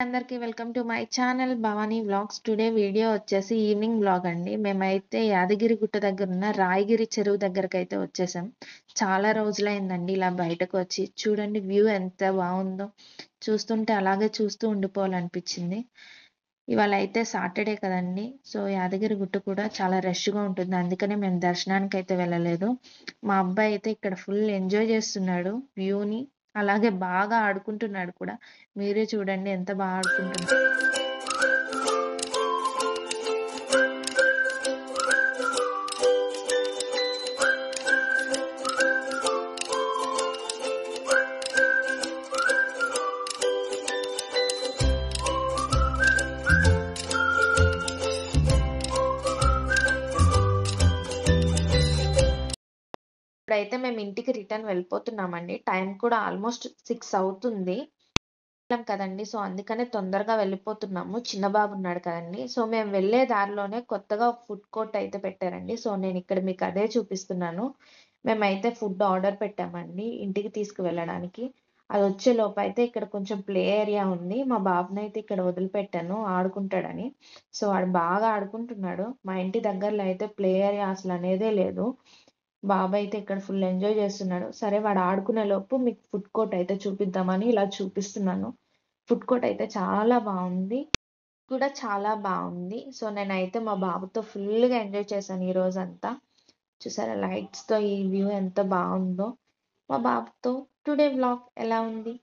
అందరికీ welcome to my channel Bhavani vlogs. Today video వచ్చేసి evening vlog అండి. మేమైతే యాదగిరి గుట్ట దగ్గర ఉన్న రాయగిరి చెరువు దగ్గరకైతే వచ్చేసాం. చాలా రోజులైందండి ఇలా బయటకు వచ్చి. చూడండి వ్యూ ఎంత బాగుందో, చూస్తుంటే అలాగే చూస్తూ ఉండిపోవాలనిపించింది. ఇవాళ అయితే సాటర్డే కదండి, సో యాదగిరి గుట్ట కూడా చాలా రష్గా ఉంటుంది, అందుకనే మేము దర్శనానికి అయితే వెళ్ళలేదు. మా అబ్బాయి అయితే ఇక్కడ ఫుల్ ఎంజాయ్ చేస్తున్నాడు వ్యూని, అలాగే బాగా ఆడుకుంటున్నాడు కూడా. మీరే చూడండి ఎంత బాగా ఆడుకుంటున్నాడు. ఇప్పుడైతే మేము ఇంటికి రిటర్న్ వెళ్ళిపోతున్నామండి. టైం కూడా ఆల్మోస్ట్ 6 అవుతుంది కదండి, సో అందుకనే తొందరగా వెళ్ళిపోతున్నాము. చిన్న బాబు ఉన్నాడు కదండి, సో మేము వెళ్ళే దారిలోనే కొత్తగా ఫుడ్ కోర్ట్ అయితే పెట్టారండి. సో నేను ఇక్కడ మీకు అదే చూపిస్తున్నాను. మేమైతే ఫుడ్ ఆర్డర్ పెట్టామండి ఇంటికి తీసుకువెళ్ళడానికి. అది వచ్చే లోపు అయితే ఇక్కడ కొంచెం ప్లే ఏరియా ఉంది. మా బాబుని అయితే ఇక్కడ వదిలిపెట్టాను ఆడుకుంటాడని. సో వాడు బాగా ఆడుకుంటున్నాడు. మా ఇంటి దగ్గరలో అయితే ప్లే ఏరియా అసలు అనేదే లేదు. బాబు అయితే ఇక్కడ ఫుల్ ఎంజాయ్ చేస్తున్నాడు. సరే వాడు ఆడుకునే లోపు మీకు ఫుడ్ కోర్ట్ అయితే చూపిద్దామని ఇలా చూపిస్తున్నాను. ఫుడ్ కోర్ట్ అయితే చాలా బాగుంది, కూడా చాలా బాగుంది. సో నేనైతే మా బాబుతో ఫుల్గా ఎంజాయ్ చేశాను ఈ రోజంతా. చూసారా లైట్స్తో ఈ వ్యూ ఎంత బాగుందో. మా బాబుతో టుడే వ్లాగ్ ఎలా ఉంది?